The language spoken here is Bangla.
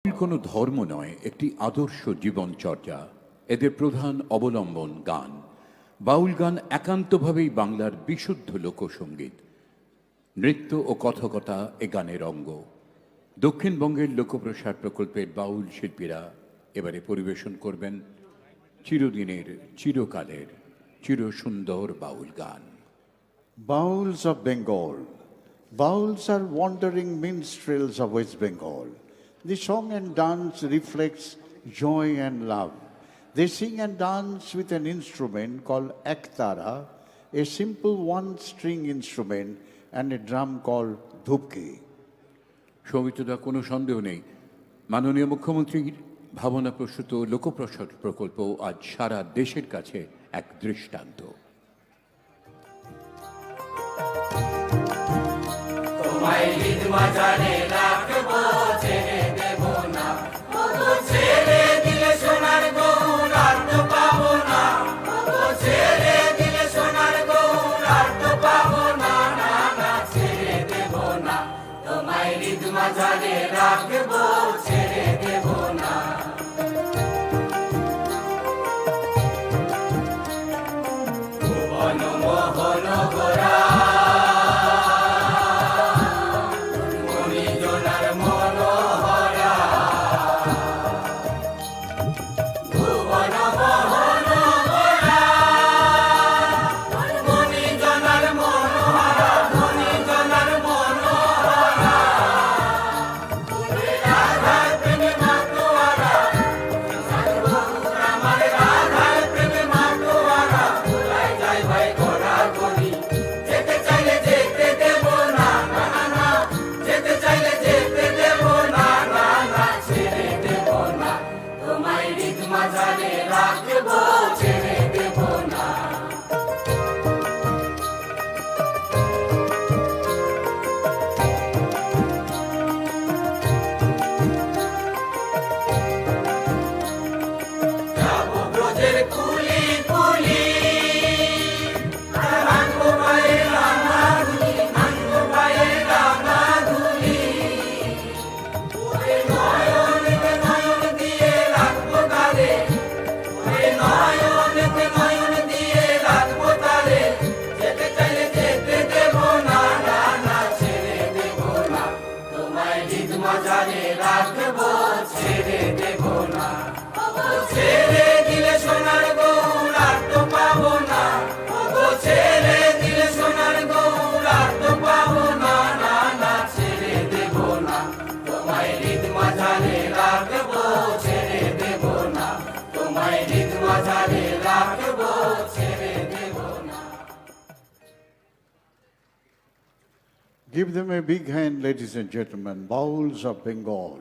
কোনো ধর্ম নয়, একটি আদর্শ জীবনচর্যা। এদের প্রধান অবলম্বন গান। বাউল গান একান্তভাবেই বাংলার বিশুদ্ধ লোকসঙ্গীত। নৃত্য ও কথকতা এ গানের অঙ্গ। দক্ষিণবঙ্গের লোকপ্রসার প্রকল্পের বাউল শিল্পীরা এবারে পরিবেশন করবেন চিরদিনের, চিরকালের, চিরসুন্দর বাউল গান। Bouls of Bengal. Bouls are wandering minstrels of West Bengal. The song and dance reflects joy and love. They sing and dance with an instrument called ektara, a simple one-string instrument, and a drum called dhupki. সৌমিত্রদা, কোনো সন্দেহ নেই, মাননীয় মুখ্যমন্ত্রীর ভাবনাপ্রসূত লোকপ্রসার প্রকল্প আজ সারা দেশের কাছে এক দৃষ্টান্ত। তোমায় ঈদ মাজারে রাখবো, ছেড়ে দেব না। ওগো ছেড়ে দিলে সোনার গৌর আর তো পাবো না। ওগো ছেড়ে দিলে সোনার গৌর আর তো পাবো না। না না, ছেড়ে দেব না। তোমায় ঈদ মাজারে রাখবো, ছেড়ে দেব না। ভুবন মোহন গোরা মাজারে রাখবো, ছেড়ে দেব না। যাবো ব্রজের কুলি কুলি, আনবো পায়ে রাঙা ধুলি, আনবো পায়ে রাঙা ধুলি। ওরে নয়নকে নয়ন দিয়ে রাখবো তারে, ওরে নয়নকে নয়ন দিয়ে রাখবো তারে। যেতে চাইলে যেতে দেব না। না না, ছেড়ে দেব না। তোমায় ঈদ মাজারে রাখবো, ছেড়ে দেব না। ওগো ছেড়ে দিলে সোনার গৌর আর তো পাবো না। ওগো ছেড়ে দিলে সোনার গৌর আর তো পাবো না। না না, ছেড়ে দেব না। তোমায় ঈদ মাজারে রাখবো, ছেড়ে দেব না। তোমায় ঈদ মাজারে রাখবো, ছেড়ে দেব না। Give them a big hand, ladies and gentlemen. Bouls of Bengal.